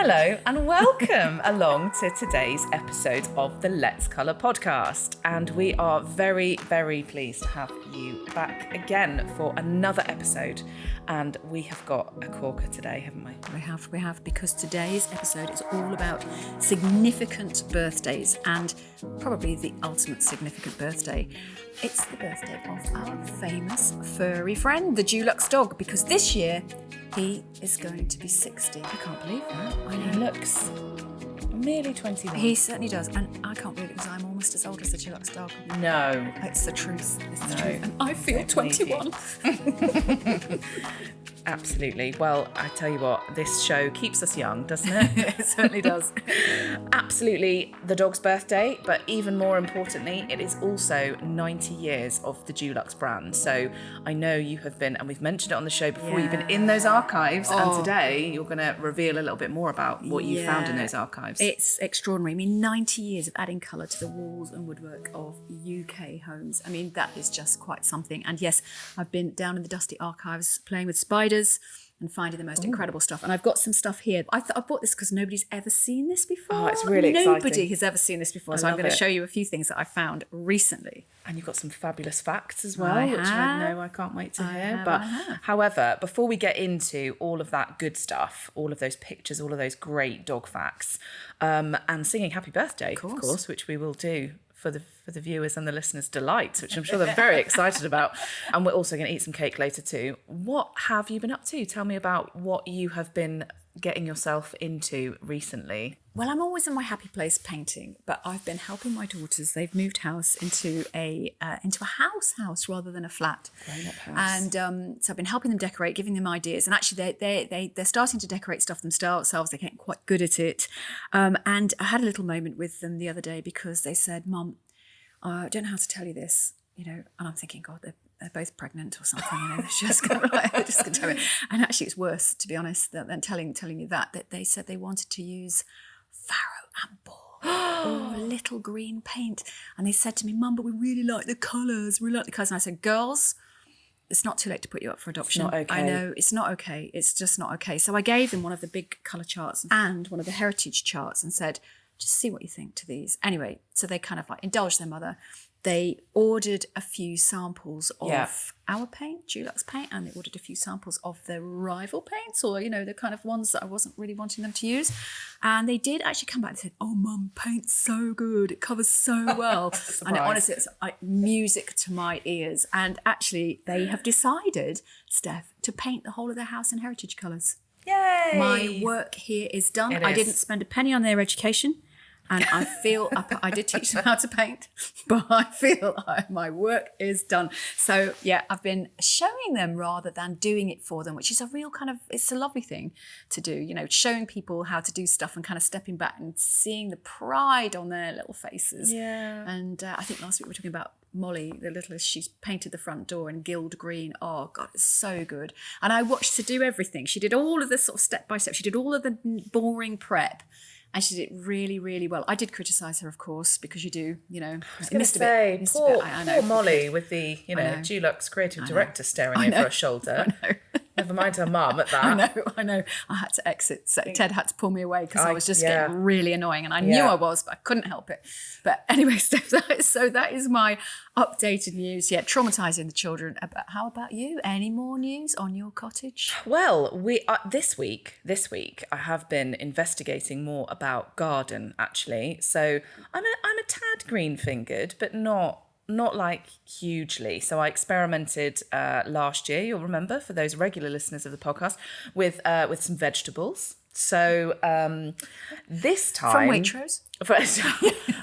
Hello and welcome along to today's episode of the Let's Colour podcast. And we are very, very pleased to have you back again for another episode. And we have got a corker today, haven't we? We have, because today's episode is all about significant birthdays and probably the ultimate significant birthday. It's the birthday of our famous furry friend, the Dulux Dog, because this year he is going to be 60. I can't believe that. I know. He looks merely 21. He certainly does, and I can't believe it because I'm almost as old as the Deluxe Dog. No. It's the truth. It's the No. truth. And I feel 21. Absolutely. Well, I tell you what, this show keeps us young, doesn't it? It certainly does. Absolutely the dog's birthday, but even more importantly, it is also 90 years of the Dulux brand. So I know you have been, and we've mentioned it on the show before, you've been in those archives, and today you're going to reveal a little bit more about what you found in those archives. It's extraordinary. I mean, 90 years of adding colour to the walls and woodwork of UK homes. I mean, that is just quite something. And yes, I've been down in the dusty archives playing with spiders and finding the most incredible stuff. And I've got some stuff here. I bought this because nobody's ever seen this before. Oh, it's really exciting. Nobody has ever seen this before. So I'm going to show you a few things that I found recently. And you've got some fabulous facts as well, which I know I can't wait to hear. However, before we get into all of that good stuff, all of those pictures, all of those great dog facts, and singing happy birthday, of course, which we will do for the viewers and the listeners' delight, which I'm sure they're very excited about. And we're also going to eat some cake later too. What have you been up to? Tell me about what you have been getting yourself into recently. Well, I'm always in my happy place painting, but I've been helping my daughters. They've moved house into a house rather than a flat. Grown-up house. And so I've been helping them decorate, giving them ideas. And actually, they're starting to decorate stuff themselves. They're getting quite good at it. And I had a little moment with them the other day because they said, "Mum, I don't know how to tell you this," and I'm thinking, God, they're both pregnant or something, they're just going to tell me. And actually, it's worse, to be honest, than telling you that they said they wanted to use farrow and ball or little green paint. And they said to me, "Mum, but we really like the colours. And I said, "Girls, it's not too late to put you up for adoption." It's not okay. I know, it's not okay. It's just not okay. So I gave them one of the big colour charts and one of the heritage charts and said, just see what you think to these. Anyway, so they kind of like indulged their mother. They ordered a few samples of our paint, Dulux paint, and they ordered a few samples of the rival paints, or, the kind of ones that I wasn't really wanting them to use. And they did actually come back and said, "Oh, Mum, paint's so good. It covers so well." And honestly, it's like music to my ears. And actually, they have decided, Steph, to paint the whole of their house in heritage colours. Yay! My work here is done. I didn't spend a penny on their education. And I feel, I did teach them how to paint, but I feel my work is done. So, yeah, I've been showing them rather than doing it for them, which is a real it's a lovely thing to do, showing people how to do stuff and kind of stepping back and seeing the pride on their little faces. Yeah. And I think last week we were talking about Molly, the littlest. She's painted the front door in gilt green. Oh, God, it's so good. And I watched her do everything. She did all of this sort of step by step. She did all of the boring prep. And she did it really, really well. I did criticise her, of course, because you do, I was going to say, poor Molly with the, Dulux creative director staring over her shoulder. I know. Never mind her mum at that. I know. I had to exit. So Ted had to pull me away because I was just getting really annoying. And I knew I was, but I couldn't help it. But anyway, Steph, that is my updated news. Yeah, traumatising the children. How about you? Any more news on your cottage? Well, we this week I have been investigating more about garden, actually. So I'm a tad green-fingered, but not like hugely. So I experimented last year, you'll remember, for those regular listeners of the podcast, with some vegetables. So this time... From Waitrose?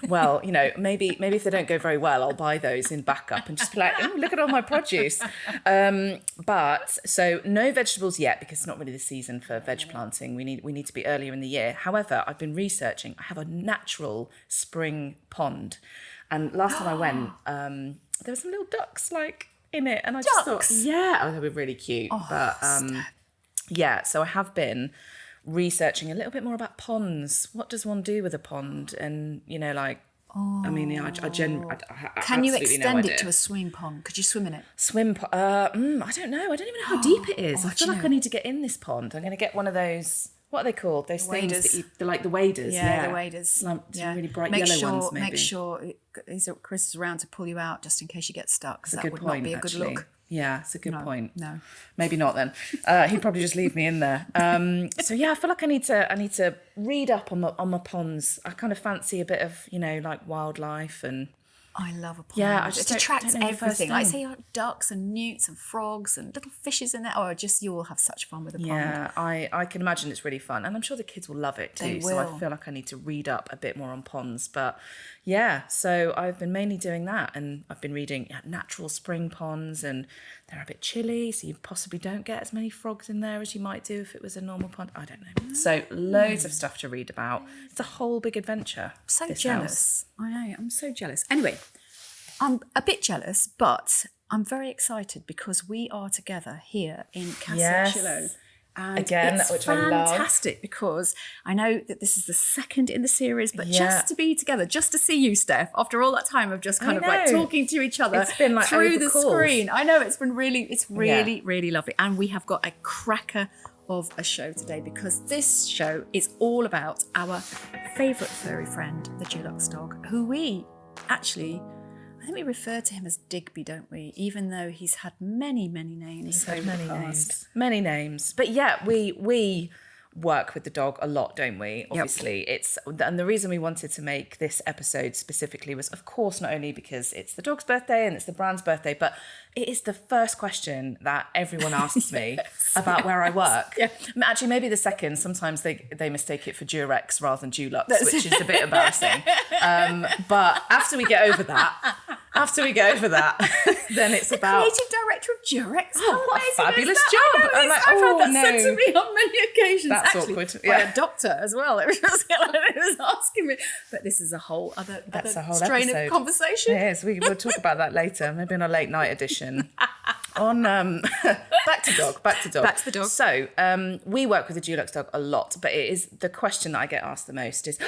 Well, maybe if they don't go very well, I'll buy those in backup and just be like, "Oh, look at all my produce." But so no vegetables yet, because it's not really the season for veg planting. We need to be earlier in the year. However, I've been researching. I have a natural spring pond. And last time I went, there were some little ducks in it, and I just thought, they were really cute. Oh, but so I have been researching a little bit more about ponds. What does one do with a pond? And I generally can you extend it to a swimming pond? Could you swim in it? I don't know. I don't even know how deep it is. I feel like I need to get in this pond. I'm going to get one of those What are they called? Those things waders. that they're like the waders. Yeah, the waders. Like some really bright yellow ones, maybe. Make sure Chris is around to pull you out just in case you get stuck. Because that would not be a good look. Yeah, it's a good point. No, maybe not then. He'd probably just leave me in there. So yeah, I feel like I need to read up on my ponds. I kind of fancy a bit of, like wildlife and. I love a pond. Yeah, it attracts everything. Like say ducks and newts and frogs and little fishes in there. Oh, you will have such fun with a pond. Yeah, I can imagine it's really fun. And I'm sure the kids will love it too. They will. So I feel like I need to read up a bit more on ponds. But yeah, so I've been mainly doing that. And I've been reading natural spring ponds, and they're a bit chilly, so you possibly don't get as many frogs in there as you might do if it was a normal pond. I don't know. So loads of stuff to read about. It's a whole big adventure. I'm so jealous. I know, I'm so jealous. Anyway, I'm a bit jealous, but I'm very excited because we are together here in Castle. And again, it's which fantastic I love. Because I know that this is the second in the series, but just to be together, just to see you, Steph, after all that time of just kind of like talking to each other through the screen. I know it's really, really lovely. And we have got a cracker of a show today because this show is all about our favourite furry friend, the Dulux Dog, who we actually... I think we refer to him as Digby, don't we? Even though he's had many, many names. Many names. But yeah, we work with the dog a lot, don't we? Obviously, and the reason we wanted to make this episode specifically was, of course, not only because it's the dog's birthday and it's the brand's birthday, but it is the first question that everyone asks me about where I work. Yeah. Actually, maybe the second. Sometimes they mistake it for Durex rather than Dulux, which is a bit embarrassing. But after we get over that, then it's about... Creative director of Durex. Oh, what a fabulous job. I'm like, I've had that said to me on many occasions. That's actually, awkward. By a doctor as well. It was asking me. But this is a whole other strain episode. Of conversation. Yes, we'll talk about that later, maybe in a late night edition. On back to the dog. So we work with the Dulux Dog a lot, but it is the question that I get asked the most is,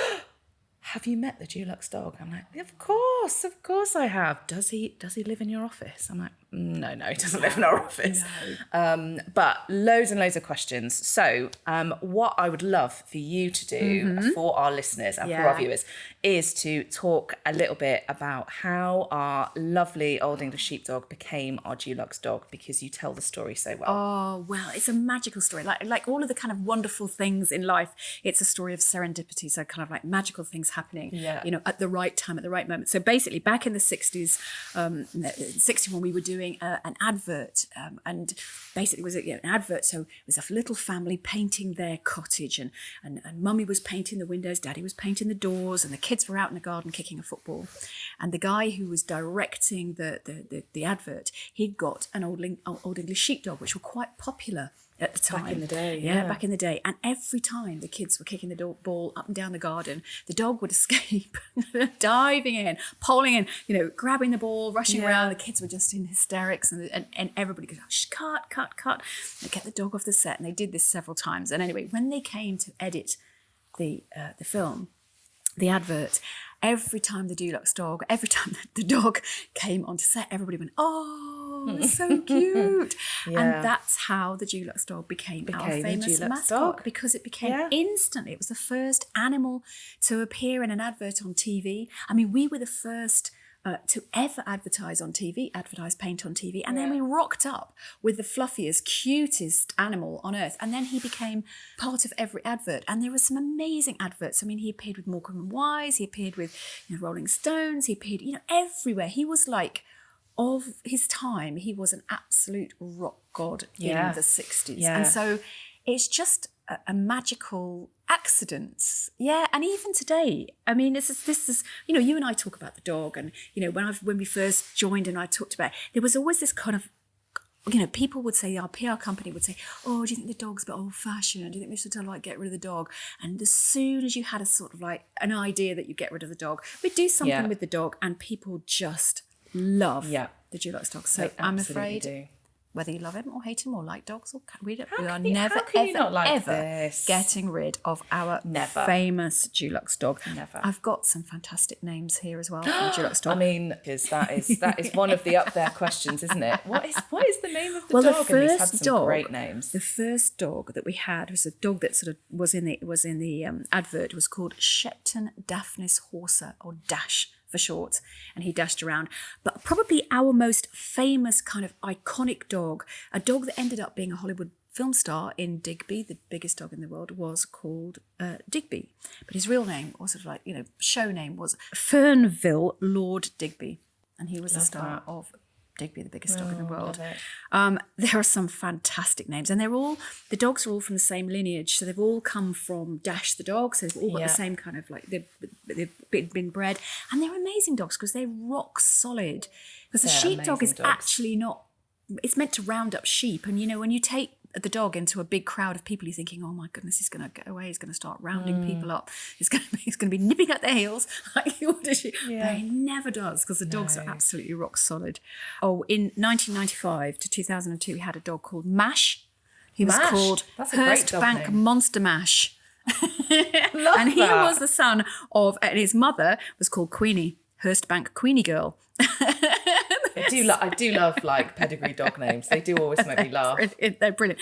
have you met the Dulux Dog? I'm like, of course I have. Does he live in your office? I'm like, no, he doesn't live in our office. No. But loads and loads of questions. So what I would love for you to do for our listeners and for our viewers is to talk a little bit about how our lovely Old English Sheepdog became our Dulux Dog, because you tell the story so well. Oh, well, it's a magical story. Like all of the kind of wonderful things in life, it's a story of serendipity. So kind of like magical things happening, at the right time, at the right moment. So basically back in the 60s, 61, we were doing an advert, and basically it was an advert. So it was a little family painting their cottage, and mummy was painting the windows, daddy was painting the doors, and the kids were out in the garden kicking a football. And the guy who was directing the advert, he'd got an old English Sheepdog, which were quite popular at the time. Back in the day, back in the day. And every time the kids were kicking the ball up and down the garden, the dog would escape, diving in, poling in, grabbing the ball, rushing around. The kids were just in hysterics, and everybody goes, oh, cut. They get the dog off the set, and they did this several times. And anyway, when they came to edit the film, the advert, every time the dog came onto set, everybody went, oh, it's so cute. And that's how the Dulux Dog became our famous mascot, because it became instantly. It was the first animal to appear in an advert on TV. I mean, we were the first to ever advertise paint on TV. And then we rocked up with the fluffiest, cutest animal on earth. And then he became part of every advert. And there were some amazing adverts. I mean, he appeared with Morecambe & Wise. He appeared with Rolling Stones. He appeared, everywhere. He was like, of his time, he was an absolute rock god in the 60s. Yeah. And so it's just a magical accident. Yeah. And even today, I mean, this is you and I talk about the dog, and, when we first joined and I talked about it, there was always this kind of, people would say, our PR company would say, oh, do you think the dog's a bit old-fashioned? Do you think we should get rid of the dog? And as soon as you had a sort of like an idea that you get rid of the dog, we'd do something with the dog, and people just love the Dulux Dog. So I'm afraid whether you love him or hate him or like dogs or we are how never can you ever not like ever this? getting rid of our famous Dulux dog. Never. I've got some fantastic names here as well from Dulux dog. I mean, because that is one of the up there questions, isn't it? What is the name of the dog? The And he's had first some dog, great names. the first dog that we had was a dog that sort of was in the advert. It was called Shepton Daphnis Horser, or Dash for short, and he dashed around. But probably our most famous kind of iconic dog, a dog that ended up being a Hollywood film star in Digby, the biggest dog in the world, was called Digby. But his real name, or sort of like, show name, was Fernville Lord Digby. And he was the star of Digby, the biggest dog in the world. There are some fantastic names, and the dogs are all from the same lineage, so they've all come from Dash the dog, so they've all got the same kind of like they've been bred, and they're amazing dogs because they're rock solid. Because the sheepdog is actually not. It's meant to round up sheep, and when you take the dog into a big crowd of people, you're thinking, oh my goodness, he's going to go away, he's going to start rounding people up, he's going to be nipping at their heels like he would a sheep. But he never does, because the dogs are absolutely rock solid. In 1995 to 2002 we had a dog called Mash. He was called Hurstbank Monster Mash. And he was the son of, and his mother was called Queenie, Hurstbank Queenie Girl. I do love like pedigree dog names. They do always make me laugh. They're brilliant.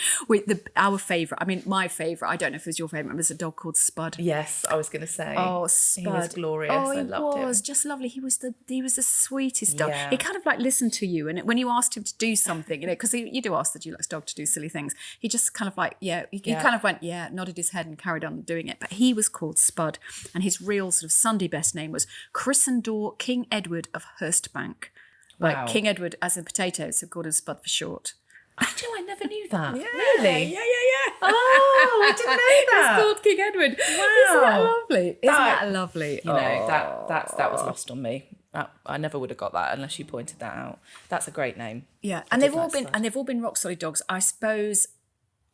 Our favourite, I mean, my favourite, I don't know if it was your favourite, was a dog called Spud. Yes, I was going to say. Oh, Spud. He was glorious. I loved him. He was just lovely. He was the sweetest dog. Yeah. He kind of like listened to you, and when you asked him to do something, because you do ask the Dulux dog to do silly things, he just kind of like, he kind of went, nodded his head and carried on doing it. But he was called Spud, and his real sort of Sunday best name was Christendor King Edward of Hurstbank. Like King Edward as in potatoes, so called him Spud for short. Actually, I never knew that. Yeah, really? Yeah. Oh, I didn't know that. It's called King Edward. Wow. Isn't that lovely? Isn't that lovely? That was lost on me. I never would have got that unless you pointed that out. That's a great name. Yeah, and they've all been rock solid dogs. I suppose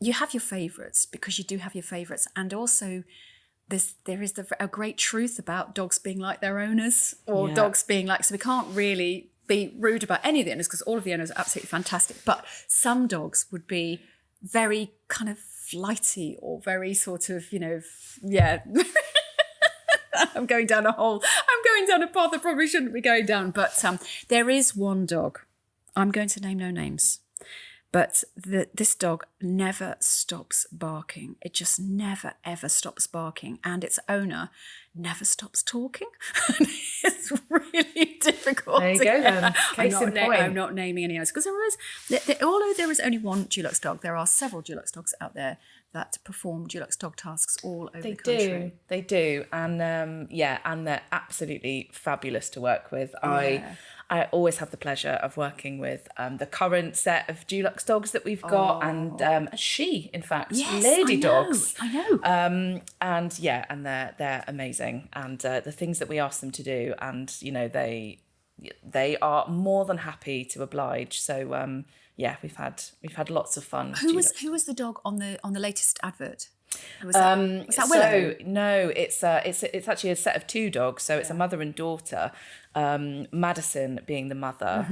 you have your favourites, because you do have your favourites, and also there is a great truth about dogs being like their owners, or dogs being like, so we can't really be rude about any of the owners, because all of the owners are absolutely fantastic, but some dogs would be very kind of flighty, or very sort of, I'm going down a path I probably shouldn't be going down, but there is one dog, I'm going to name no names, but this dog never stops barking. It just never, ever stops barking. And its owner never stops talking. It's really difficult. There you go then. I'm not naming any others. Because although there is only one Dulux dog, there are several Dulux dogs out there that perform Dulux dog tasks all over the country. They do. And and they're absolutely fabulous to work with. Yeah. I always have the pleasure of working with the current set of Dulux dogs that we've got, and in fact, lady dogs. I know. And they're amazing, and the things that we ask them to do, and they are more than happy to oblige. So we've had lots of fun. Who was the dog on the latest advert? Was that Willow? So no, it's actually a set of two dogs. So it's a mother and daughter. Madison being the mother,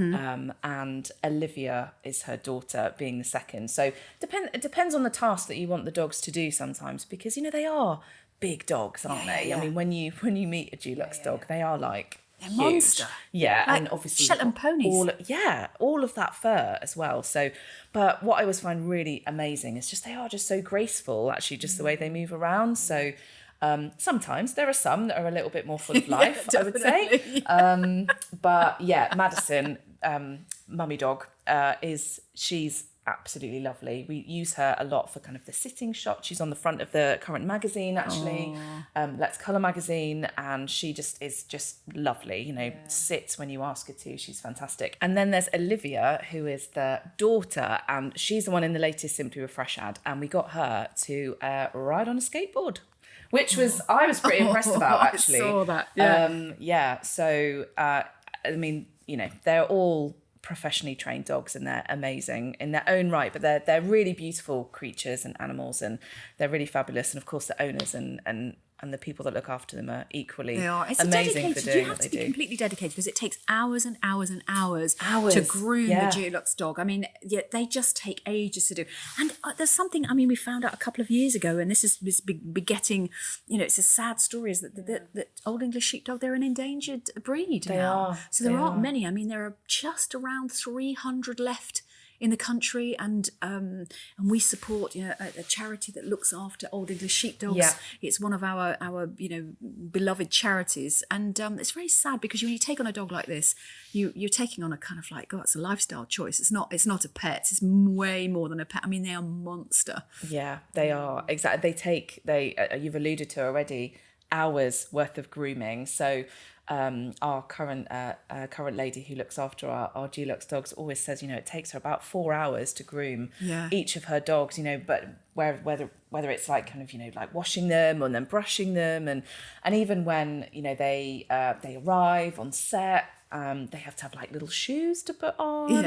and Olivia is her daughter, being the second. So it depends on the task that you want the dogs to do sometimes, because they are big dogs, aren't they? Yeah. I mean, when you meet a Dulux dog, they are like they're monster. Yeah, like and obviously Shetland ponies. All of that fur as well. So, but what I always find really amazing is they are just so graceful. Actually, just the way they move around. So. Sometimes there are some that are a little bit more full of life, I would say. But Madison, mummy dog, she's absolutely lovely. We use her a lot for kind of the sitting shot. She's on the front of the current magazine, actually, Let's Colour magazine, and she is just lovely. Sits when you ask her to. She's fantastic. And then there's Olivia, who is the daughter, and she's the one in the latest Simply Refresh ad, and we got her to ride on a skateboard. Which I was pretty impressed about, actually. I saw that, So, I mean, they're all professionally trained dogs, and they're amazing in their own right, but they're really beautiful creatures and animals, and they're really fabulous. And of course, the owners and and the people that look after them are equally They are. It's amazing for doing you have what to they be do. completely dedicated because it takes hours and hours and hours to groom the Dulux dog. I mean, yeah, they just take ages to do. And there's something, I mean, we found out a couple of years ago, and this is begetting, you know, it's a sad story, is that Old English Sheepdog, they're an endangered breed They now. are. So there aren't many. I mean, there are just around 300 left in the country, and we support, you know, a charity that looks after Old English Sheepdogs. Yeah. It's one of our you know, beloved charities, and it's very sad because when you take on a dog like this, you're taking on a kind of like, it's a lifestyle choice. It's not a pet. It's way more than a pet. I mean, they are a monster. Yeah, they are, exactly. You've alluded to already, hours worth of grooming. So our current lady who looks after our Dulux dogs always says, you know, it takes her about 4 hours to groom each of her dogs, you know, but whether it's like kind of, you know, like washing them and then brushing them, and even when, you know, they arrive on set, they have to have like little shoes to put on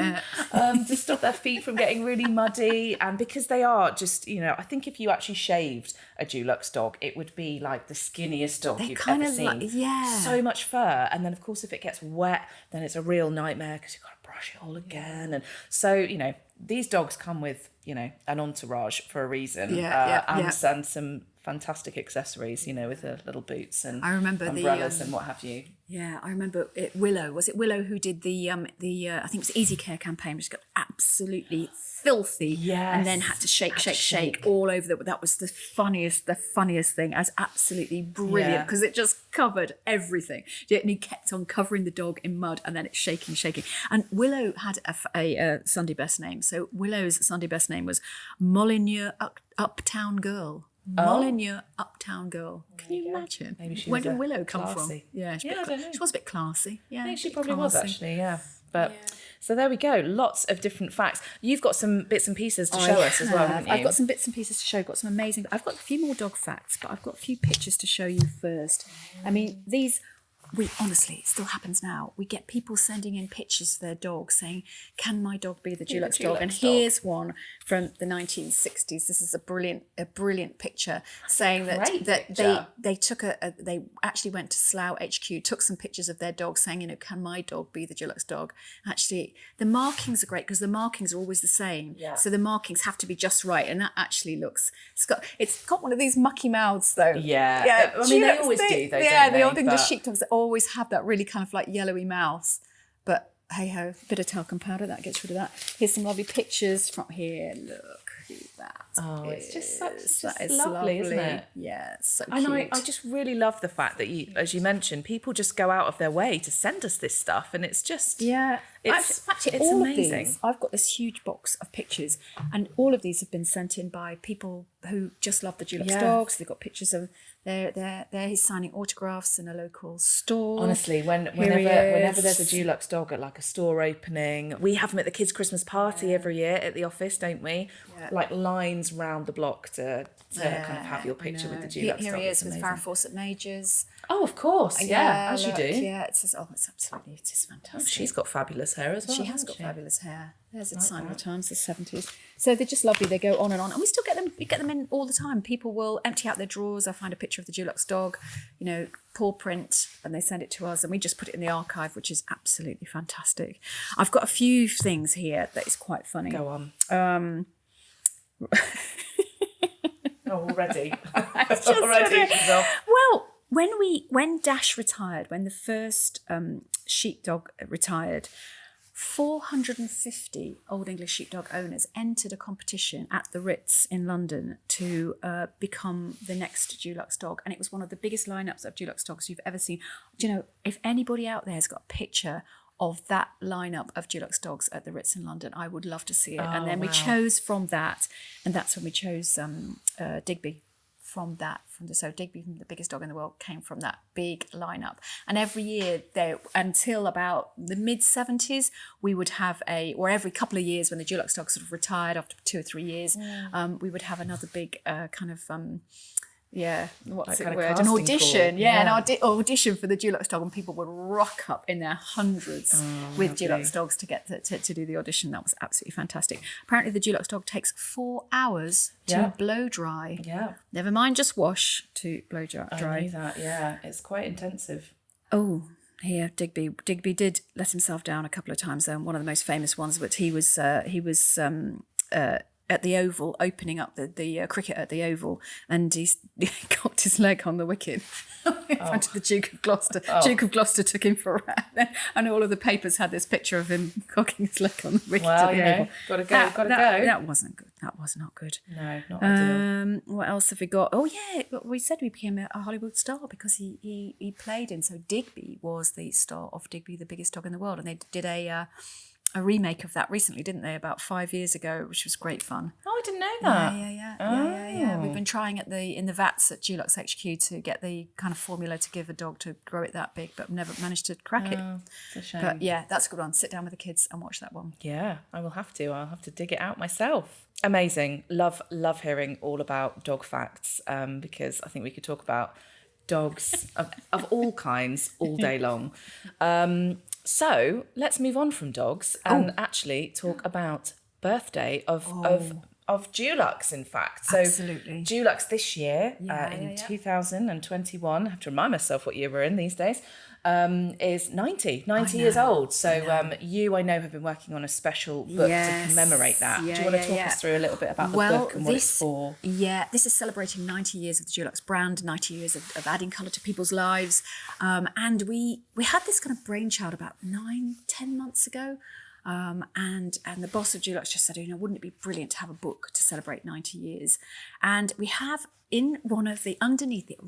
to stop their feet from getting really muddy. And because they are just, you know, I think if you actually shaved a Dulux dog, it would be like the skinniest dog you've ever seen. Like, so much fur. And then of course if it gets wet, then it's a real nightmare because you've got to brush it all again. And so, you know, these dogs come with, you know, an entourage for a reason. And some fantastic accessories, you know, with the little boots and I remember umbrellas and what have you. Yeah, I remember Willow. Was it Willow who did the I think it was Easy Care campaign, which got absolutely filthy, and then had to shake all over that was the funniest thing. It was absolutely brilliant because it just covered everything. And he kept on covering the dog in mud, and then it's shaking. And Willow had a Sunday best name. So Willow's Sunday best name was Molyneux Uptown Girl. Molyneux Uptown Girl. Can you imagine? Where did Willow come from? Yeah, she was a bit classy. Yeah, I think she probably was actually. Yeah, but so there we go. Lots of different facts. You've got some bits and pieces to show us as well, haven't you? I've got some bits and pieces to show. Got some amazing. I've got a few more dog facts, but I've got a few pictures to show you first. I mean, these. We honestly, it still happens now. We get people sending in pictures of their dogs saying, "Can my dog be the Dulux dog?" And here's one from the 1960s. This is a brilliant picture saying that they actually went to Slough HQ, took some pictures of their dog, saying, you know, "Can my dog be the Dulux dog?" Actually, the markings are great because the markings are always the same. Yeah. So the markings have to be just right, and that actually looks. It's got one of these mucky mouths though. Yeah. I mean, they always do though. Yeah, the Old English Sheepdogs always have that really kind of like yellowy mouth, but hey ho, bit of talcum powder that gets rid of that. Here's some lovely pictures from here. Look at that. Oh, it's just lovely, isn't it? Yeah, it's so and cute. I just really love the fact that you, as you mentioned, people just go out of their way to send us this stuff, and it's just it's all amazing. Of these, I've got this huge box of pictures, and all of these have been sent in by people who just love the Dulux dogs. They've got pictures of he's signing autographs in a local store. Honestly, whenever there's a Dulux dog at like a store opening, we have them at the kids' Christmas party every year at the office, don't we? Yeah. Like lines round the block to kind of have your picture with the Dulux dog. Here he is with Farrah Fawcett Majors. Oh, of course, as you do. Yeah, it's absolutely, it is fantastic. Oh, she's got fabulous hair as well. She has got fabulous hair. There's a sign of the times, the 70s. So they're just lovely. They go on, and we still get them. We get them in all the time. People will empty out their drawers. I'll find a picture of the Dulux dog, you know, paw print, and they send it to us, and we just put it in the archive, which is absolutely fantastic. I've got a few things here that is quite funny. Go on. Already. Well, when Dash retired, when the first sheepdog retired, 450 Old English Sheepdog owners entered a competition at the Ritz in London to become the next Dulux dog. And it was one of the biggest lineups of Dulux dogs you've ever seen. Do you know, if anybody out there has got a picture of that lineup of Dulux dogs at the Ritz in London, I would love to see it. And then we chose from that, and that's when we chose Digby. So Digby, the biggest dog in the world, came from that big lineup. And every year, until about the mid-70s, we would have or every couple of years when the Dulux dog sort of retired after 2 or 3 years, we would have another big kind of what's Like it kind of word? An casting audition. call. Yeah, an audition for the Dulux Dog, and people would rock up in their hundreds with Dulux Dogs to get to do the audition. That was absolutely fantastic. Apparently, the Dulux Dog takes 4 hours to blow dry. Yeah. Never mind just wash, to blow dry. I knew that, yeah. It's quite intensive. Oh, here, Digby. Digby did let himself down a couple of times, though. One of the most famous ones, but he was at the Oval, opening up the cricket at the Oval, and he cocked his leg on the wicket in front of the Duke of Gloucester. Duke of Gloucester took him for a ride, and all of the papers had this picture of him cocking his leg on the wicket at the Oval. Gotta go. That wasn't good. That was not good. No, not ideal. What else have we got? Oh yeah, we said we became a Hollywood star because he played in. So Digby was the star of Digby, the Biggest Dog in the World, and they did a remake of that recently, didn't they? About 5 years ago, which was great fun. Oh, I didn't know that. Yeah. We've been trying in the vats at Dulux HQ to get the kind of formula to give a dog to grow it that big, but never managed to crack it. It's a shame. But yeah, that's a good one. Sit down with the kids and watch that one. Yeah, I will have to. I'll have to dig it out myself. Amazing. Love hearing all about dog facts, because I think we could talk about dogs of all kinds all day long. So let's move on from dogs and actually talk about birthday of Dulux, in fact. So absolutely. Dulux this year, in 2021, I have to remind myself what year we're in these days, is 90 years old. So I know, have been working on a special book to commemorate that. Do you want to talk us through a little bit about the book and what it's for? Yeah, this is celebrating 90 years of the Dulux brand, 90 years of adding colour to people's lives. And we had this kind of brainchild about 9-10 months ago. And the boss of Dulux just said, wouldn't it be brilliant to have a book to celebrate 90 years? And we have in one of the, underneath the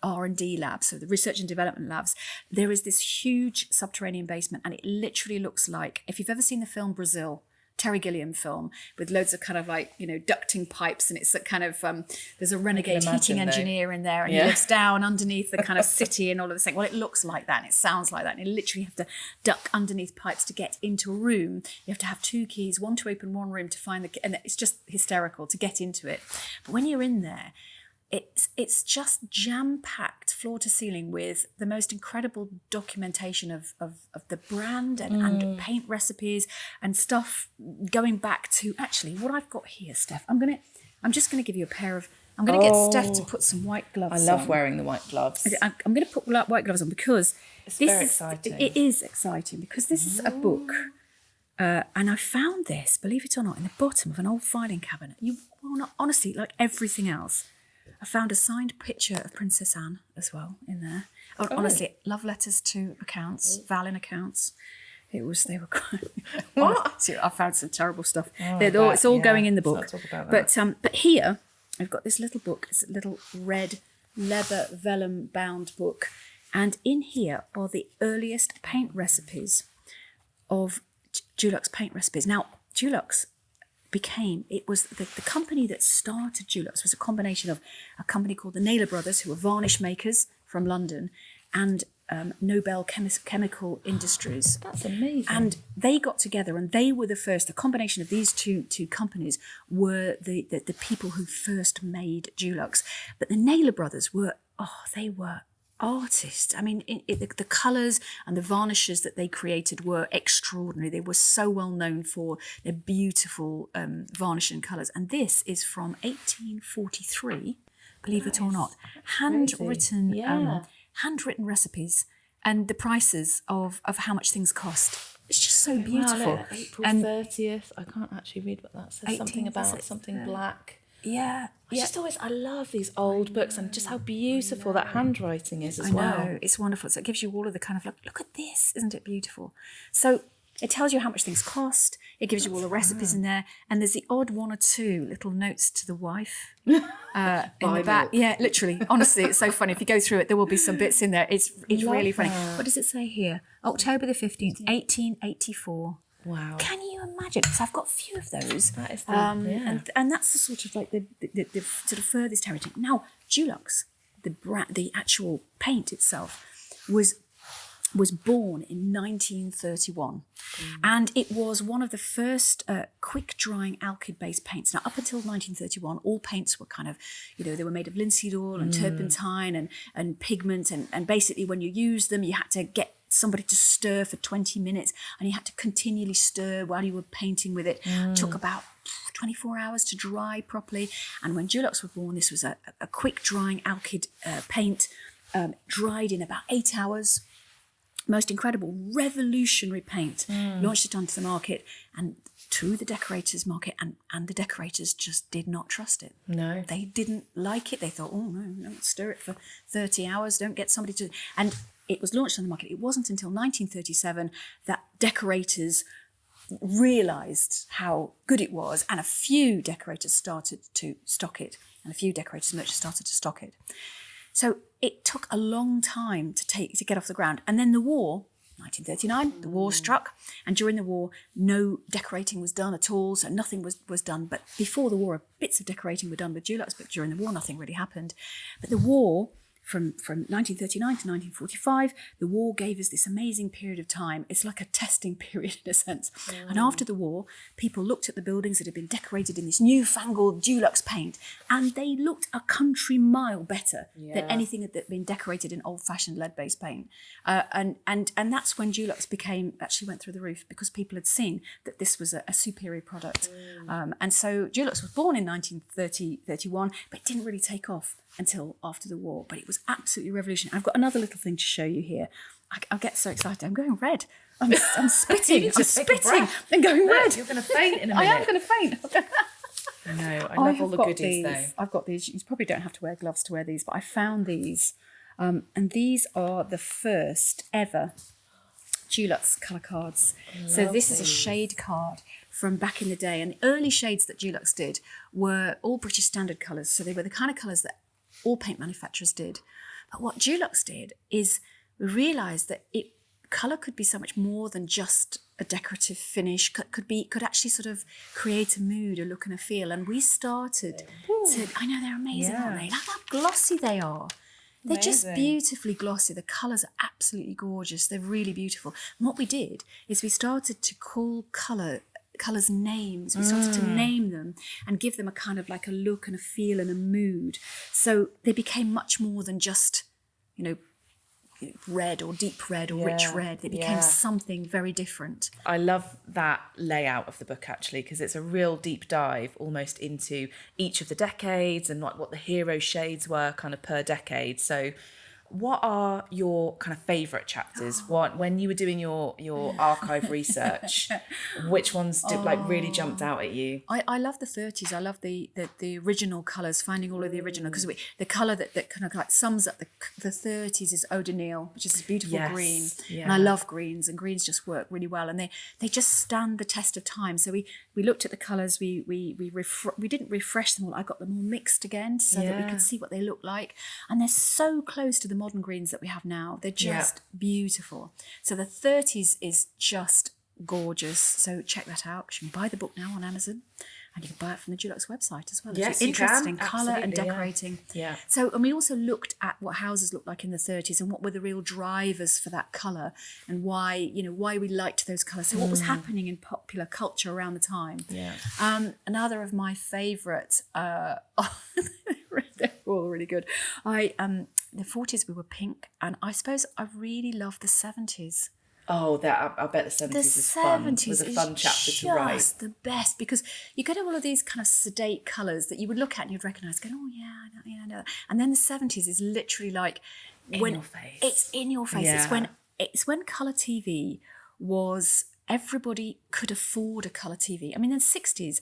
R&D labs, so the research and development labs, there is this huge subterranean basement, and it literally looks like, if you've ever seen the film Brazil, Terry Gilliam film, with loads of kind of like, ducting pipes, and it's a kind of, there's a renegade heating engineer in there, and he lives down underneath the kind of city and all of this thing. Well, it looks like that, and it sounds like that, and you literally have to duck underneath pipes to get into a room. You have to have 2 keys, one to open one room to find and it's just hysterical to get into it. But when you're in there, it's just jam-packed floor to ceiling with the most incredible documentation of the brand and paint recipes and stuff going back to actually what I've got here, Steph. I'm just gonna give you a pair of. I'm gonna get Steph to put some white gloves on. I love wearing the white gloves. I'm gonna put white gloves on because it's very exciting. It is exciting because this is a book. And I found this, believe it or not, in the bottom of an old filing cabinet. Honestly, like everything else. I found a signed picture of Princess Anne as well in there. Honestly, love letters to accounts, Valin accounts. They were quite. What? See, I found some terrible stuff. It's all going in the book. Let's talk about that. But here I've got this little book. It's a little red leather vellum bound book, and in here are the earliest paint recipes of Dulux paint recipes. Now, Dulux was the company that started Dulux was a combination of a company called the Naylor Brothers, who were varnish makers from London, and Nobel Chemical Industries. That's amazing. And they got together, and they were the first. The combination of these two companies were the people who first made Dulux. But the Naylor Brothers were artists. I mean, the colours and the varnishes that they created were extraordinary. They were so well known for their beautiful varnish and colours. And this is from 1843, believe it or not. Handwritten recipes and the prices of how much things cost. It's just so beautiful. Wow, April 30th. I can't actually read what that says. Something about something black. Yeah. I love these old books and just how beautiful that handwriting is as well. I know, it's wonderful. So it gives you all of the kind of look at this, isn't it beautiful? So it tells you how much things cost. It gives you all the recipes in there, and there's the odd 1 or 2 little notes to the wife in the back. Yeah, literally. Honestly, it's so funny. If you go through it, there will be some bits in there. It's really funny. What does it say here? October the 15th, 1884. Wow. Can you imagine? So I've got a few of those. That is and that's the sort of like the sort of furthest heritage. Now, Dulux, the actual paint itself, was was born in 1931. And it was one of the first quick-drying alkyd-based paints. Now, up until 1931, all paints were kind of, they were made of linseed oil and turpentine and pigment. And basically, when you used them, you had to get somebody to stir for 20 minutes, and you had to continually stir while you were painting with it. It took about 24 hours to dry properly. And when Dulux were born, this was a quick-drying alkyd paint, dried in about 8 hours. Most incredible, revolutionary paint. Launched it onto the market and to the decorators market, and the decorators just did not trust it. No. They didn't like it. They thought, oh no, don't stir it for 30 hours, don't get somebody to... And it was launched on the market. It wasn't until 1937 that decorators realised how good it was, and a few decorators started to stock it, and a few decorators and merchants started to stock it. So it took a long time to get off the ground. And then the war, 1939, the war struck. And during the war, no decorating was done at all. So nothing was done. But before the war, bits of decorating were done with Dulux. But during the war, nothing really happened. But the war, from 1939 to 1945, the war gave us this amazing period of time. It's like a testing period in a sense. And after the war, people looked at the buildings that had been decorated in this newfangled Dulux paint, and they looked a country mile better than anything that had been decorated in old-fashioned lead-based paint. And that's when Dulux actually went through the roof, because people had seen that this was a superior product. And so Dulux was born in 1931, but it didn't really take off until after the war, but it was absolutely revolutionary. I've got another little thing to show you here. I get so excited. I'm going red. I'm spitting. I'm spitting and going red. You're going to faint in a minute. I am going to faint. No, I love all the goodies though. I've got these. You probably don't have to wear gloves to wear these, but I found these. And these are the first ever Dulux colour cards. So this is a shade card from back in the day. And the early shades that Dulux did were all British standard colours. So they were the kind of colours that all paint manufacturers did. But what Dulux did is we realised that colour could be so much more than just a decorative finish, could actually sort of create a mood, a look and a feel. And we started to, I know they're amazing, aren't they? Look how glossy they are. They're just beautifully glossy. The colours are absolutely gorgeous. They're really beautiful. And what we did is we started to call colours names. We started to name them and give them a kind of like a look and a feel and a mood. So they became much more than just, red or deep red or rich red. They became something very different. I love that layout of the book actually, because it's a real deep dive almost into each of the decades and what the hero shades were kind of per decade. So what are your kind of favourite chapters? When you were doing your archive research, which ones really jumped out at you? I love the 30s. I love the original colours, finding all of the original, because the colour that kind of like sums up the 30s is Eau de Nil, which is this beautiful green. Yeah. And I love greens, and greens just work really well, and they just stand the test of time. So we looked at the colours, we didn't refresh them all. I got them all mixed again so that we could see what they look like, and they're so close to the modern greens that we have now. They're just beautiful. So the 30s is just gorgeous. So check that out, because you can buy the book now on Amazon, and you can buy it from the Dulux website as well. Yes, if you're interested in colour and Absolutely, decorating. Yeah. So, and we also looked at what houses looked like in the 30s and what were the real drivers for that colour, and why we liked those colours. So what was happening in popular culture around the time. Yeah. Another of my favourite, they're all really good. The 40s we were pink, and I suppose I really love the 70s. Oh, I bet the 70s is fun. It was a fun chapter to write. Just the best, because you get all of these kind of sedate colours that you would look at and you'd recognise, going, oh yeah, I know. And then the 70s is literally like in your face. It's in your face. Yeah. It's when colour TV was, everybody could afford a colour TV. I mean, in the 60s,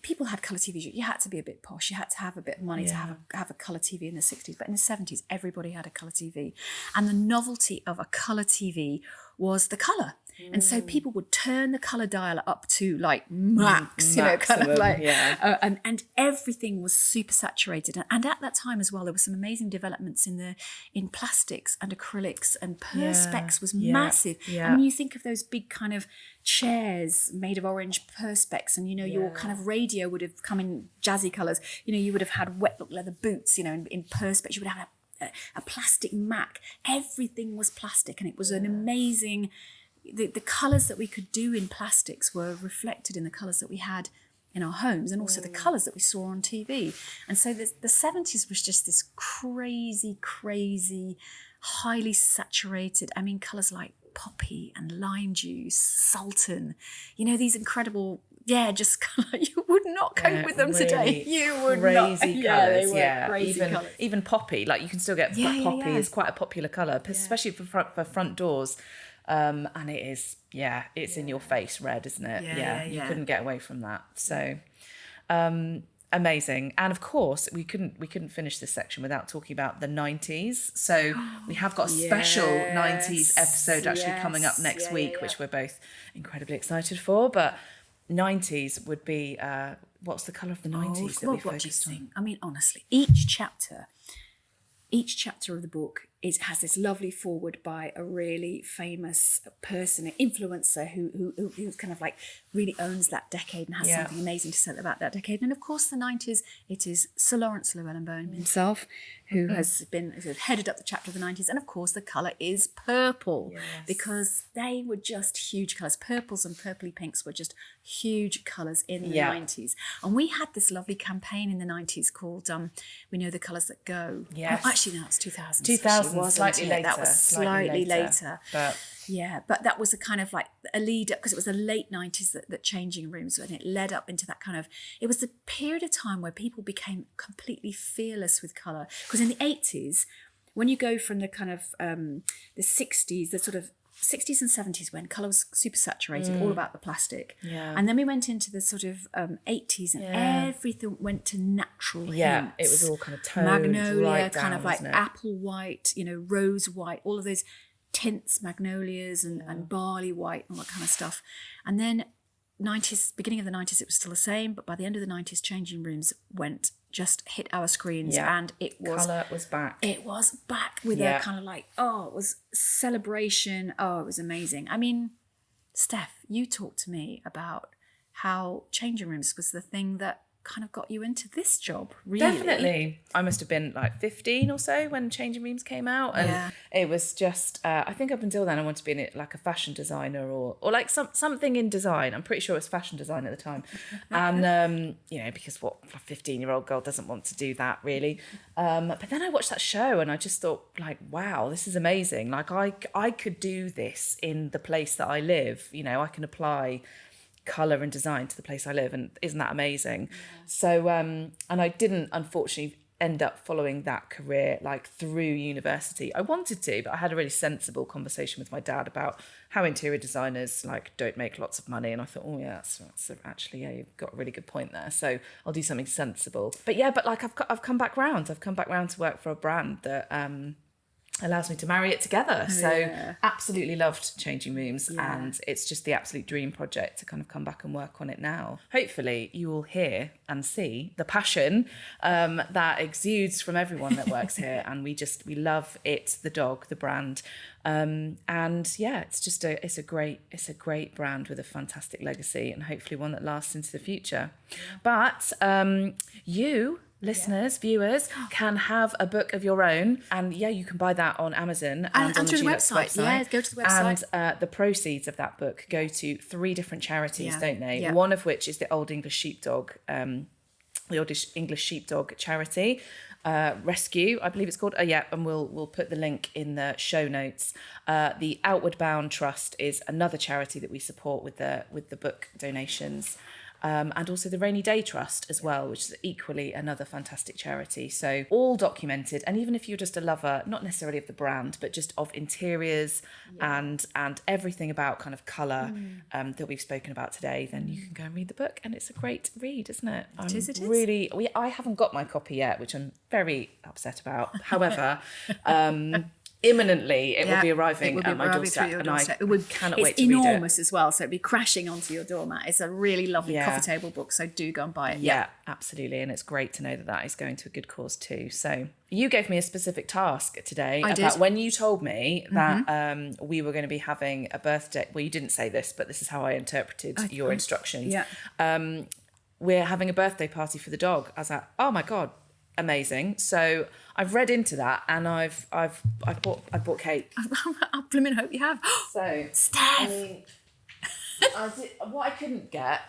people had colour TVs. You had to be a bit posh. You had to have a bit of money to have a colour TV in the 60s. But in the 70s, everybody had a colour TV. And the novelty of a colour TV was the colour. And so people would turn the colour dial up to like max, kind of like, and everything was super saturated. And at that time as well, there were some amazing developments in plastics and acrylics, and perspex was massive. Yeah. And when you think of those big kind of chairs made of orange perspex, and your kind of radio would have come in jazzy colours. You would have had wet look leather boots, in perspex. You would have a plastic Mac. Everything was plastic, and it was an amazing. The colours that we could do in plastics were reflected in the colours that we had in our homes, and also the colours that we saw on TV. And so the 70s was just this crazy, highly saturated, I mean, colours like poppy and lime juice, sultan, these incredible, just colour. You would not cope with them today. You would not. Crazy colours, crazy colours. Even poppy, like you can still get poppy is quite a popular colour, especially for front doors. And it is, it's in your face red, isn't it? You couldn't get away from that. So, amazing. And of course, we couldn't finish this section without talking about the 90s. So we have got a special 90s episode actually coming up next week, which we're both incredibly excited for. But 90s would be, what's the colour of the 90s that we focused on? I mean, honestly, each chapter of the book has this lovely foreword by a really famous person, an influencer who kind of like really owns that decade and has something amazing to say about that decade. And of course, the 90s, it is Sir Lawrence Llewelyn-Bowen himself, who has headed up the chapter of the 90s. And of course, the colour is purple, because they were just huge colours. Purples and purpley pinks were just huge colours in the 90s. And we had this lovely campaign in the 90s called We Know the Colours That Go. Yes. Oh, actually, no, it's 2000. 2000, slightly later. That was slightly later. But but that was a kind of like a lead up, because it was the late 90s that changing rooms, and it led up into that kind of, it was the period of time where people became completely fearless with colour. Because in the 80s, when you go from the kind of the 60s, the sort of 60s and 70s, when colour was super saturated, all about the plastic. And then we went into the sort of 80s, and everything went to natural hints. It was all kind of toned magnolia, right kind down, of like wasn't it? apple white, rose white, all of those tints, magnolias and barley white, and all that kind of stuff. And then 90s, beginning of the 90s, it was still the same, but by the end of the 90s, changing rooms hit our screens, and it was colour was back. It was back with a kind of like, it was celebration. It was amazing. I mean, Steph, you talked to me about how changing rooms was the thing that kind of got you into this job, really. Definitely. I must have been like 15 or so when changing rooms came out, and it was just I think up until then I wanted to be like a fashion designer or like something in design. I'm pretty sure it was fashion design at the time. And because what a 15-year-old girl doesn't want to do that, really. But then I watched that show and I just thought, like, wow, this is amazing. Like I could do this in the place that I live. I can apply colour and design to the place I live, and isn't that amazing? So and I didn't unfortunately end up following that career like through university. I wanted to, but I had a really sensible conversation with my dad about how interior designers like don't make lots of money, and I thought, that's actually you've got a really good point there, so I'll do something sensible. But like I've come back round to work for a brand that allows me to marry it together. Absolutely loved changing rooms, and it's just the absolute dream project to kind of come back and work on it now. Hopefully you will hear and see the passion that exudes from everyone that works here, and we love it, the dog, the brand, it's a great brand with a fantastic legacy, and hopefully one that lasts into the future. But you listeners, viewers, can have a book of your own, and you can buy that on Amazon and on the Dulux website. Go to the website. And the proceeds of that book go to 3 different charities, don't they? One of which is the Old English Sheepdog, the Old English Sheepdog charity. Rescue, I believe it's called. And we'll put the link in the show notes. The Outward Bound Trust is another charity that we support with the book donations. And also the Rainy Day Trust as well, which is equally another fantastic charity. So all documented, and even if you're just a lover, not necessarily of the brand, but just of interiors and everything about kind of colour that we've spoken about today, then you can go and read the book, and it's a great read, isn't it? It is. Really, I haven't got my copy yet, which I'm very upset about. However, imminently it will be arriving at my doorstep, and I cannot wait to read it. It's enormous as well, so it'd be crashing onto your doormat. It's a really lovely coffee table book, so do go and buy it. Yeah, absolutely, and it's great to know that is going to a good cause too. So you gave me a specific task today when you told me that we were going to be having a birthday. Well, you didn't say this, but this is how I interpreted your instructions. We're having a birthday party for the dog. I was like, oh my God, amazing. So I've read into that, and I bought cake. I blooming hope you have. So Steph. I mean, what I couldn't get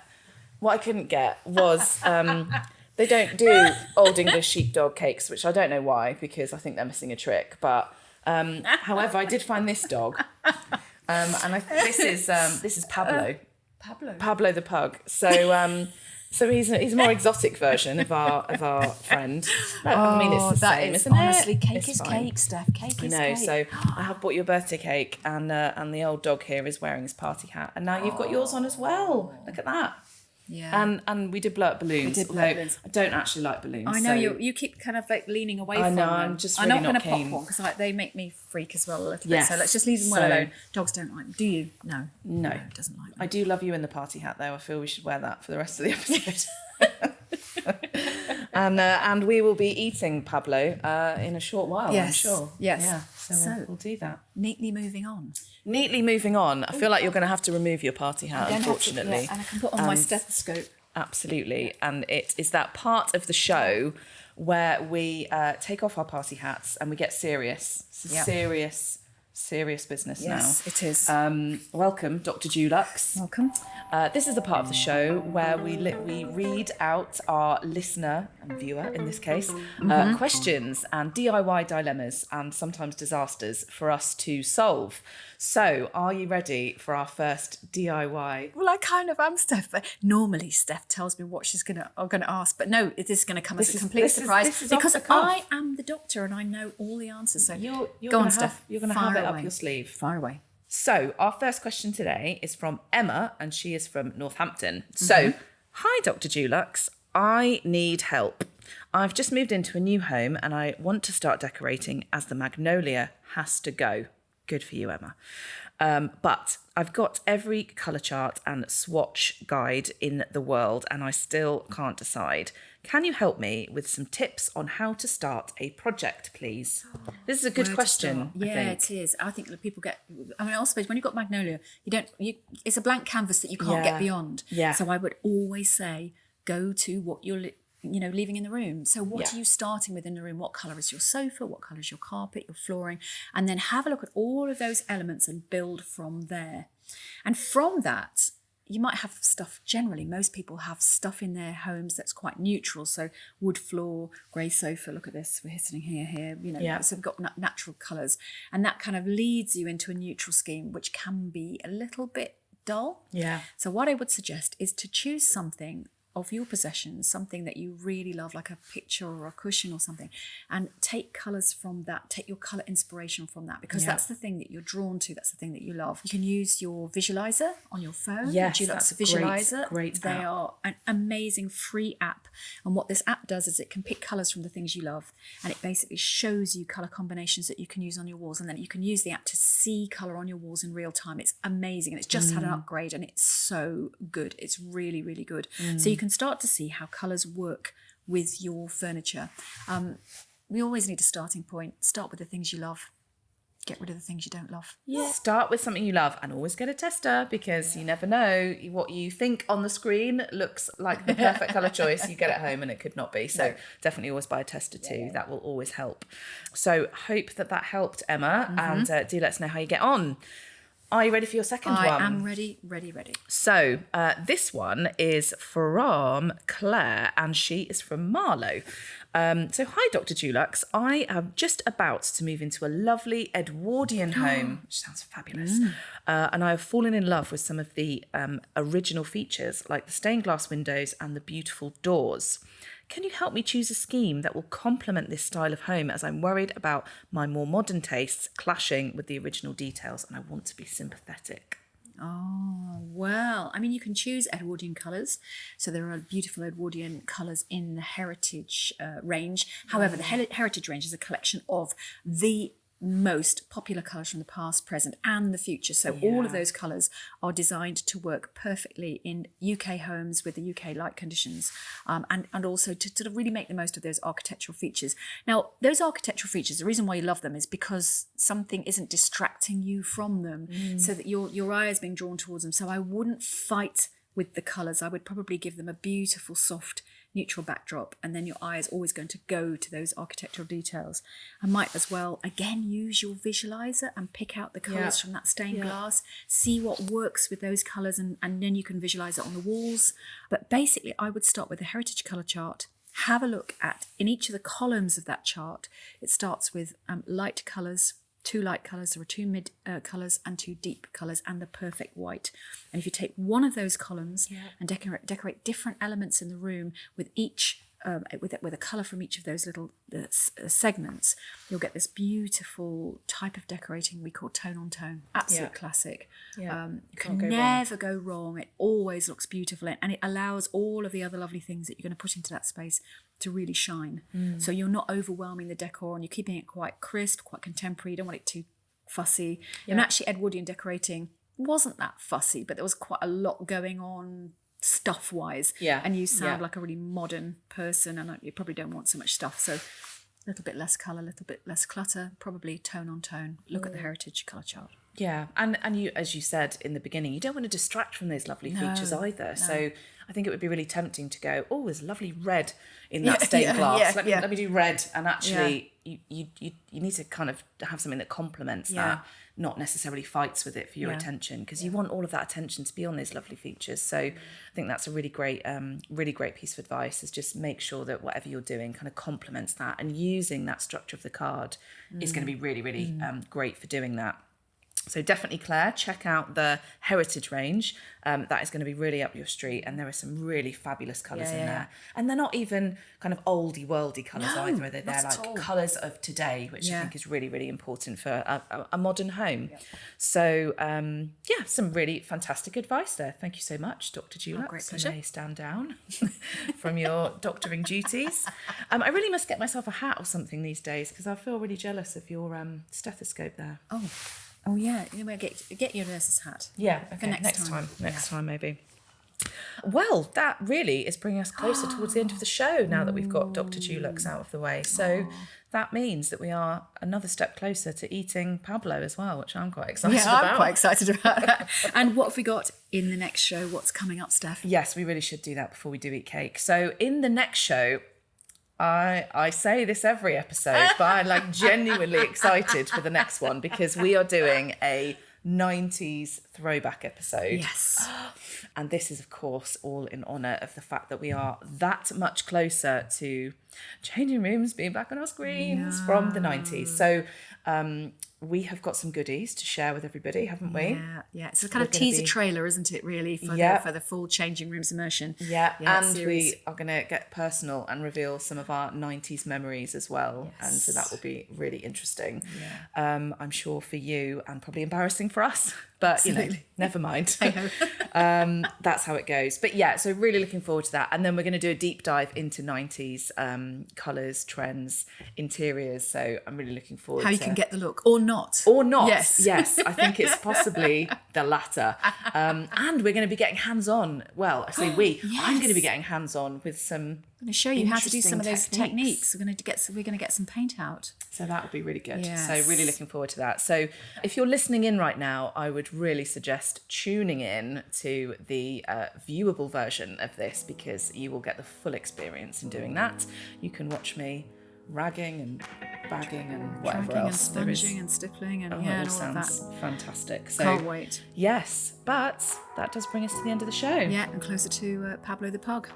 was they don't do old English sheepdog cakes, which I don't know why, because I think they're missing a trick. But however, I did find this dog, and this is Pablo. Pablo the pug. So he's a more exotic version of our friend. I mean, it's the same, isn't honestly, it? cake It's is fine. cake, Steph. Cake is cake. So I have bought you a birthday cake, and the old dog here is wearing his party hat, and now you've got yours on as well. Look at that. Yeah. And we did blow up balloons. I don't actually like balloons. I know you keep kind of like leaning away from them. I'm just really I'm not not going to keen. pop one because they make me freak as well a little Yes. bit. So let's just leave them well alone. Dogs don't like them. Do you? No. No, It doesn't like them. I do love you in the party hat, though. I feel we should wear that for the rest of the episode. And we will be eating Pablo in a short while, I'm sure. Yes. Yeah, so we'll do that. Neatly moving on. I feel like you're going to have to remove your party hat, unfortunately. And I can put on my stethoscope. Absolutely. And it is that part of the show where we take off our party hats and we get serious. It's serious business now. Yes, it is. Welcome, Dr. Dulux. Welcome. This is the part of the show where we read out our listener and viewer, in this case, questions and DIY dilemmas and sometimes disasters for us to solve. So, are you ready for our first DIY? Well, I kind of am, Steph, but normally Steph tells me what she's going to ask. But no, it is going to come as a complete surprise because I am the doctor and I know all the answers. So you're go on, Steph. You're going to have it up your sleeve. Fire away. So, our first question today is from Emma, and she is from Northampton. So, hi, Dr. Dulux. I need help. I've just moved into a new home and I want to start decorating as the magnolia has to go. Good for you, Emma. But I've got every colour chart and swatch guide in the world and I still can't decide. Can you help me with some tips on how to start a project, please? This is a good question. Yeah, it is. I think that people get. I mean, I suppose when you've got magnolia, it's a blank canvas that you can't get beyond. Yeah. So I would always say, go to what you're leaving in the room. So what are you starting with in the room? What colour is your sofa? What colour is your carpet, your flooring? And then have a look at all of those elements and build from there. And from that, you might have stuff, generally, most people have stuff in their homes that's quite neutral. So wood floor, grey sofa, look at this, we're sitting here, so we've got natural colours. And that kind of leads you into a neutral scheme, which can be a little bit dull. Yeah. So what I would suggest is to choose something of your possessions, something that you really love, like a picture or a cushion or something, and take colours from that, take your colour inspiration from that, because that's the thing that you're drawn to, that's the thing that you love. You can use your visualizer on your phone. Yes, Dulux that's visualizer. Great They app. are an amazing free app, and what this app does is it can pick colours from the things you love, and it basically shows you colour combinations that you can use on your walls, and then you can use the app to see colour on your walls in real time. It's amazing, and it's just had an upgrade, and it's so good. It's really, really good. So you can start to see how colours work with your furniture. We always need a starting point. Start with the things you love. Get rid of the things you don't love. Yeah. Start with something you love and always get a tester, because you never know what you think on the screen looks like the perfect colour choice. You get it home and it could not be. So definitely always buy a tester too. That will always help. So hope that helped, Emma, and do let us know how you get on. Are you ready for your second one? I am ready. So this one is from Claire and she is from Marlow. So hi, Dr. Dulux. I am just about to move into a lovely Edwardian home, which sounds fabulous. And I have fallen in love with some of the original features, like the stained glass windows and the beautiful doors. Can you help me choose a scheme that will complement this style of home, as I'm worried about my more modern tastes clashing with the original details and I want to be sympathetic? Oh, well, I mean, you can choose Edwardian colours. So there are beautiful Edwardian colours in the Heritage range. However, the Heritage range is a collection of the most popular colours from the past, present and the future. So all of those colours are designed to work perfectly in UK homes with the UK light conditions, and also to sort of really make the most of those architectural features. Now, those architectural features, the reason why you love them is because something isn't distracting you from them, so that your eye is being drawn towards them. So I wouldn't fight with the colours. I would probably give them a beautiful, soft neutral backdrop, and then your eye is always going to go to those architectural details. I might as well, again, use your visualizer and pick out the colours from that stained glass, see what works with those colours, and then you can visualise it on the walls. But basically, I would start with the heritage colour chart, have a look at, in each of the columns of that chart, it starts with light colours, 2 light colours, there are 2 mid colours and 2 deep colours, and the perfect white. And if you take one of those columns and decorate different elements in the room with each with a colour from each of those little segments, you'll get this beautiful type of decorating we call tone on tone. Absolute classic. You can never go wrong. It always looks beautiful, and it allows all of the other lovely things that you're going to put into that space to really shine. So you're not overwhelming the decor, and you're keeping it quite crisp, quite contemporary. You don't want it too fussy. And actually, Edwardian decorating wasn't that fussy, but there was quite a lot going on stuff wise, and you sound like a really modern person, and you probably don't want so much stuff, so a little bit less colour, a little bit less clutter, probably tone on tone. Look at the heritage colour chart. And you, as you said in the beginning, you don't want to distract from those lovely features either. So I think it would be really tempting to go, oh, there's lovely red in that stained glass. Let me do red. And actually, you need to kind of have something that complements that, not necessarily fights with it for your attention, because you want all of that attention to be on those lovely features. So I think that's a really great piece of advice, is just make sure that whatever you're doing kind of complements that, and using that structure of the card is going to be really, really great for doing that. So definitely, Claire, check out the Heritage range. That is going to be really up your street, and there are some really fabulous colours in there. And they're not even kind of oldie worldy colours either. They're like colours of today, which I think is really, really important for a modern home. So some really fantastic advice there. Thank you so much, Dr. Dulux. Great pleasure. You may stand down from your doctoring duties. I really must get myself a hat or something these days, because I feel really jealous of your stethoscope there. Oh yeah, you might get your nurse's hat. Yeah, okay. Next time maybe. Well, that really is bringing us closer towards the end of the show now that we've got Dr. Dulux out of the way. So that means that we are another step closer to eating Pablo as well, which I'm quite excited about. I'm quite excited about that. And what have we got in the next show? What's coming up, Steph? Yes, we really should do that before we do eat cake. So in the next show, I say this every episode, but I'm like genuinely excited for the next one, because we are doing a 90s throwback episode. Yes. And this is, of course, all in honour of the fact that we are that much closer to changing rooms being back on our screens from the 90s. So we have got some goodies to share with everybody, haven't we? Yeah. It's a kind of teaser trailer, isn't it, really, for the full changing rooms immersion. And series. We are going to get personal and reveal some of our 90s memories as well. And so that will be really interesting. I'm sure for you, and probably embarrassing for us, but Absolutely. never mind. That's how it goes. But so really looking forward to that. And then we're going to do a deep dive into 90s colours, trends, interiors. So I'm really looking forward to how you can get the look, or not. Yes, I think it's possibly the latter. And we're going to be getting hands-on. Well, I say we. I'm going to be getting hands-on with some. I'm going to show you how to do some of those techniques. We're going to get some paint out. So that would be really good. Yes. So really looking forward to that. So if you're listening in right now, I would really suggest tuning in to the viewable version of this, because you will get the full experience in doing that. You can watch me ragging and bagging and whatever else and sponging and stippling and and all of that. Fantastic. So, can't wait. Yes, but that does bring us to the end of the show. Yeah, and closer to Pablo the pug.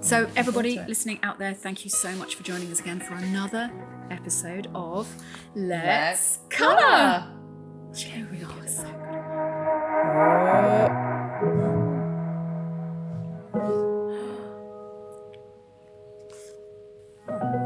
So everybody listening out there, thank you so much for joining us again for another episode of Let's Colour. Here we are. So good.